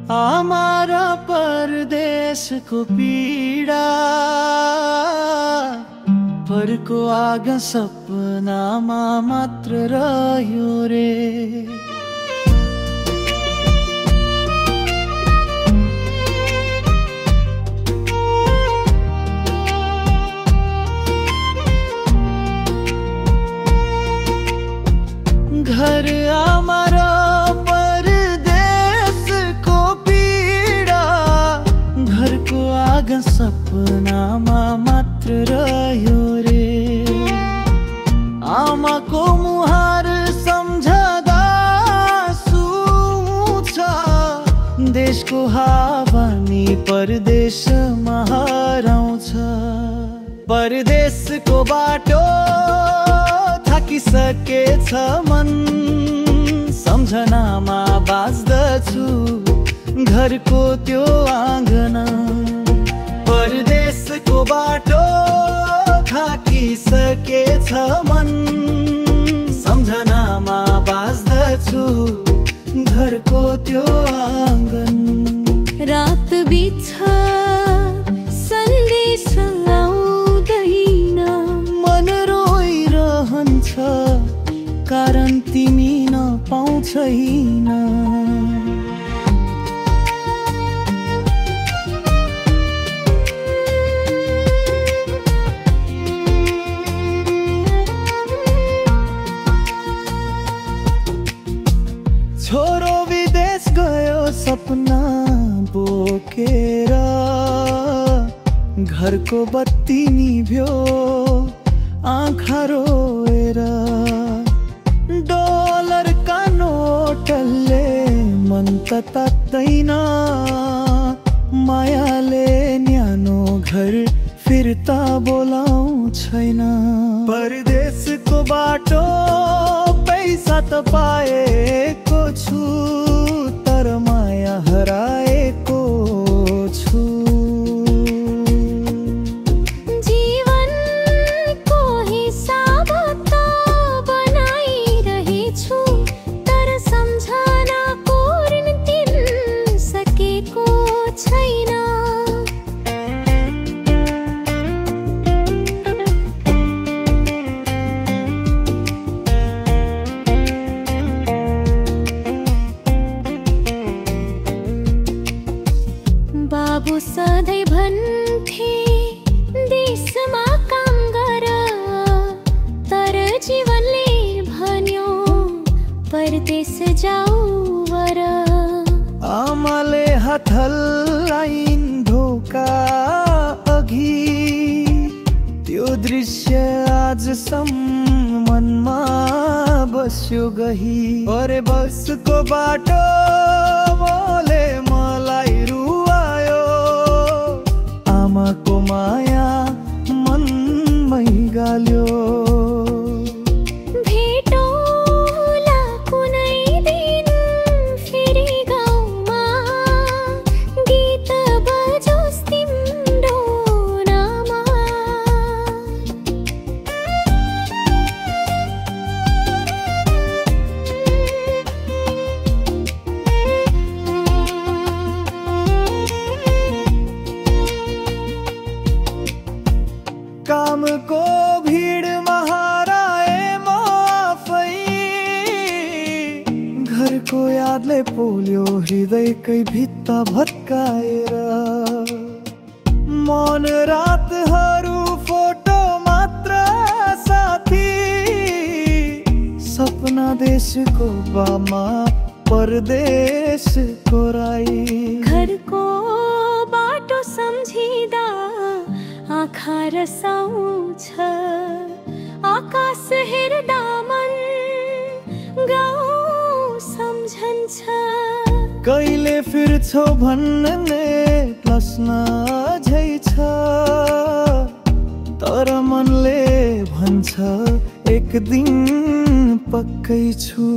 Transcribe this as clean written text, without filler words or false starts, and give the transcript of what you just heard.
हमारा परदेश को पीड़ा परको आगा सपनामा मात्र रह्यो रे। घर हमारा परदेश को पीड़ा घर को आगा सपनामा मात्र रह्यो रे। आमाको मुहार सम्झदा सुन्छ देशको हावानी परदेशमा हराउँछ। परदेशको बाटो थाकिसकेछ मन सम्झनामा बाँच्दछु घरको त्यो आँगन। परदेशको बाटो थाकिसकेछ मन सम्झनामा बाँच्दछु घरको त्यो आँगन। रात बित्छ सन्देश आउँदैन मन रोइरहन्छ कारण तिमी नपाउँछैन। छोरो विदेश गयो सपना बोकेर घरको बत्ती निभ्यो आँखा रोएर। डलर का नोटले मन त तात्दैन मायाले न्यानो घर फिर्ता बोलाउँछैन। परदेशको बाटो पैसा त पाएको छु तर माया हराएको छु। जीवनको हिसाब त बनाइरहेछु तर सम्झना कोरिन तिन सकेको छैन। बाबु सधैँ भन्थे देशमा काम गर तर जीवनले भन्यो परदेश जाऊ वर। आमाले हात हल्लाइन् ढोका अघि त्यो दृश्य आजसम्म मनमा बस्यो गही। अरे बसको बाटो मोले मलाई रुवायो आमाको माया मनमै गाल्यो। भेटौँला कुनै दिन फेरि गाउँमा गीत बजोस् तिम्रो नाममा। कामको भिडमा हराए म आफै घरको यादले पोल्यो हृदयकै भित्ता भत्काएर। मन रातहरू फोटो मात्र साथी सपना देशको बामा परदेशको राई। घरको बाटो सम्झिँदा आँखा रसाउँछ आकाश हेर्दा मन गाउँ सम्झन्छ। कहिले फिर्छौ भन्ने प्रश्न झै छ तर मनले भन्छ एक दिन पक्कै छु।